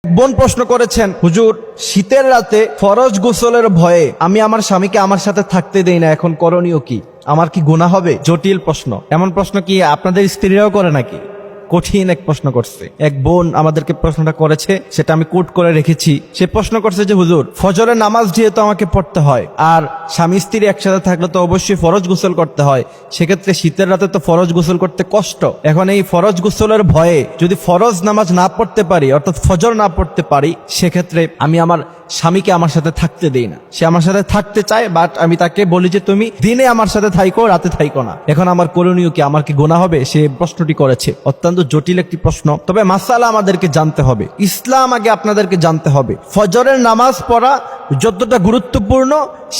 বোন প্রশ্ন করেছেন, হুজুর শীতের রাতে ফরজ গোসলের ভয়ে আমি আমার স্বামীকে আমার সাথে থাকতে দেই না, এখন করণীয় কি? আমার কি গুনাহ হবে? জটিল প্রশ্ন। এমন প্রশ্ন কি আপনাদের স্ত্রীরাও করে নাকি? কঠিন এক প্রশ্ন করছে এক বোন আমাদেরকে। প্রশ্নটা করেছে, সেটা আমি কোট করে রেখেছি। সে প্রশ্ন করছে যে হুজুর, ফজরের নামাজ যেহেতু আমাকে পড়তে হয়, আর স্বামী স্ত্রী একসাথে থাকলে তো অবশ্যই ফরজ গোসল করতে হয়, সেক্ষেত্রে শীতের রাতে তো ফরজ গোসল করতে কষ্ট। এখন এই ফরজ গোসলের ভয়ে যদি ফরজ নামাজ না পড়তে পারি, অর্থাৎ ফজর না পড়তে পারি, সেক্ষেত্রে আমি আমার স্বামীকে আমার সাথে থাকতে দেই না। সে আমার সাথে থাকতে চায়, বাট আমি তাকে বলি যে তুমি দিনে আমার সাথে থাইকো, রাতে থাইকো না। এখন আমার করণীয় কি? আমার কি গুনাহ হবে? সে প্রশ্নটি করেছে। অত্যন্ত জটিল একটি প্রশ্ন। তবে মাসালা আমাদেরকে জানতে হবে, ইসলাম আগে আপনাদেরকে জানতে হবে। ফজরের নামাজ পড়া যতটা গুরুত্বপূর্ণ,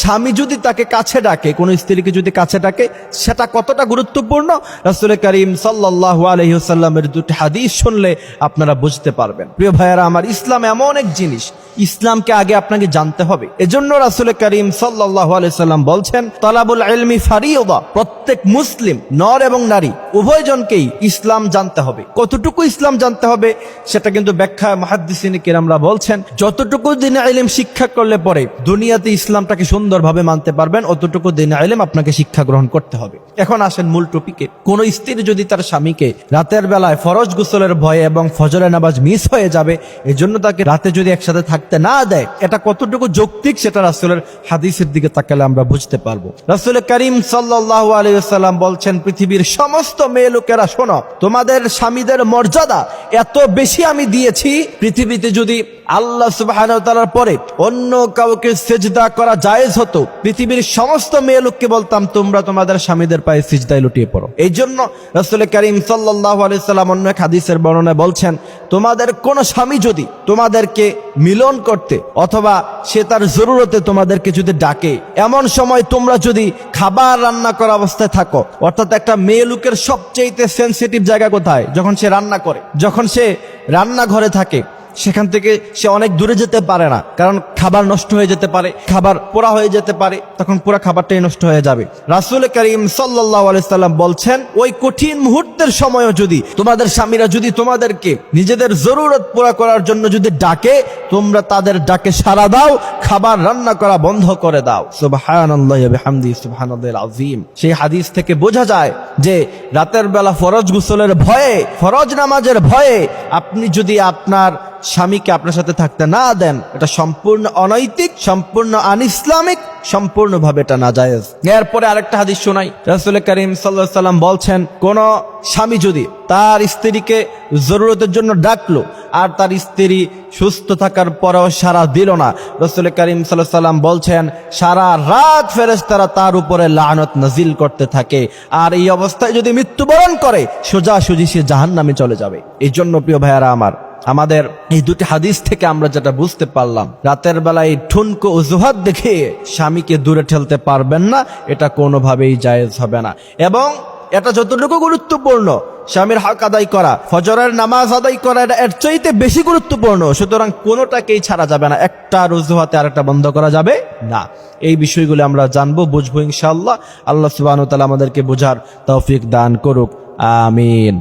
স্বামী যদি তাকে কাছে ডাকে, কোন স্ত্রীকে যদি কাছে ডাকে, সেটা কতটা গুরুত্বপূর্ণ রাসূল করিম সাল্লাল্লাহু আলাইহি ওয়াসাল্লামের দুটি হাদিস শুনলে আপনারা বুঝতে পারবেন। প্রিয় ভাইয়েরা আমার, ইসলাম এমন এক জিনিস, ইসলামকে আগে আপনাকে জানতে হবে। এজন্য রাসূল করিম সাল্লাল্লাহু আলাইহি ওয়াসাল্লাম বলছেন, তালাবুল ইলমি ফারিয়দা। প্রত্যেক মুসলিম নর এবং নারী উভয়জনকেই ইসলাম জানতে হবে। কতটুকু ইসলাম জানতে হবে সেটা কিন্তু ব্যাখ্যা মুহাদ্দিসিন কিরামরা বলছেন, যতটুকু দ্বীনে ইলম শিক্ষা করলে পরে দুনিয়াতে ইসলামটাকে সুন্দরভাবে মানতে পারবেন, অতটুকু দ্বীনে ইলম আপনাকে শিক্ষা গ্রহণ করতে হবে। এখন আসেন মূল টপিকে। কোন স্ত্রী যদি তার স্বামীকে রাতের বেলায় ফরজ গোসলের ভয়ে এবং ফজরের নামাজ মিস হয়ে যাবে, এজন্য তাকে রাতে যদি একসাথে থাকতে না দেয়, এটা কতটুকু যৌক্তিক সেটা রাসূলের হাদিসের দিকে তাকালে আমরা বুঝতে পারবো। রাসূল করিম সাল্লাল্লাহু আলাইহি ওয়াসাল্লাম বলছেন, পৃথিবীর সমস্ত মেয়ে লোকেরা শোনো, তোমাদের স্বামীদের মর্যাদা এত বেশি আমি দিয়েছি, পৃথিবীতে যদি আল্লাহ সুবহানাহু ওয়া তাআলার পরে অন্য কাউকে সিজদা করা জায়েজ হতো, পৃথিবীর সমস্ত মেয়ে লোককে বলতাম তোমরা তোমাদের স্বামীদের পায়ে সিজদায় লুটিয়ে পড়ো। এই জন্য রাসূল করিম সাল্লাল্লাহু আলাইহি ওয়াসাল্লাম অন্য এক হাদিসের বর্ণনায় বলছেন, তোমাদের কোন স্বামী যদি তোমাদেরকে মিলন করতে অথবা সে তার জরুরতে তোমাদেরকে যদি ডাকে, এমন সময় তোমরা যদি খাবার রান্না করা অবস্থায় থাকো, অর্থাৎ একটা মেয়ে লোকের সবচেয়ে সেনসিটিভ জায়গা কোথায়? যখন সে রান্না করে, যখন সে রান্নাঘরে থাকে, সেখান থেকে সে অনেক দূরে যেতে পারে না, কারণ খাবার নষ্ট হয়ে যেতে পারে, খাবার পোড়া হয়ে যেতে পারে, তখন পুরো খাবারটাই নষ্ট হয়ে যাবে। রাসূল করিম সাল্লাল্লাহু আলাইহি সাল্লাম বলছেন, ওই কঠিন মুহূর্তের সময়ও যদি তোমাদের স্বামীরা যদি তোমাদেরকে নিজেদের জরুরত পুরা করার জন্য যদি ডাকে, তোমরা তাদের ডাকে সাড়া দাও, খাবার রান্না করা বন্ধ করে দাও। সুবহানাল্লাহি ওয়া বিহামদিহি সুবহানাল্লাহিল আযীম। সেই হাদিস থেকে বোঝা যায় যে রাতের বেলা ফরজ গোসলের ভয়ে, ফরজ নামাজের ভয়ে আপনি যদি আপনার স্বামীকে আপনার সাথে থাকতে না দেন, এটা সম্পূর্ণ অনৈতিক, সম্পূর্ণ আনইসলামিক, সম্পূর্ণভাবে এটা নাজায়েজ। এরপরে আরেকটা হাদিস শোনাই। রাসূল করিম সাল্লাল্লাহু আলাইহি সাল্লাম বলছেন, কোন স্বামী যদি তার স্ত্রীকে জরুরতের জন্য ডাকলো আর তার স্ত্রী সুস্থ থাকার পরেও সাড়া দিল না, রাসূল করিম সাল্লাল্লাহু আলাইহি সাল্লাম বলছেন সারা রাত ফেরেশতারা তার উপরে লানত নাজিল করতে থাকে, আর এই অবস্থায় যদি মৃত্যুবরণ করে সোজাসুজি সে জাহান্নামে চলে যাবে। এই জন্য প্রিয় ভাইয়ারা আমার, আমাদের এই দুটি হাদিস থেকে আমরা যেটা বুঝতে পারলাম, রাতের বেলায় ঠুনকো অজুহাত দেখে স্বামীকে দূরে ঠেলতে পারবেন না, এটা কোনোভাবেই জায়েজ হবে না। এবং এটা যতটুকু গুরুত্বপূর্ণ স্বামীর হক আদায় করা, ফজরের নামাজ আদায় করা, এটা এর চাইতে বেশি গুরুত্বপূর্ণ। সুতরাং কোনোটাকেই ছাড়া যাবে না, একটা অজুহাতে আরেকটা বন্ধ করা যাবে না। এই বিষয়গুলো আমরা জানবো, বুঝবো ইনশাআল্লাহ। আল্লাহ সুবহানাহু ওয়া তাআলা আমাদেরকে বোঝার তৌফিক দান করুক, আমিন।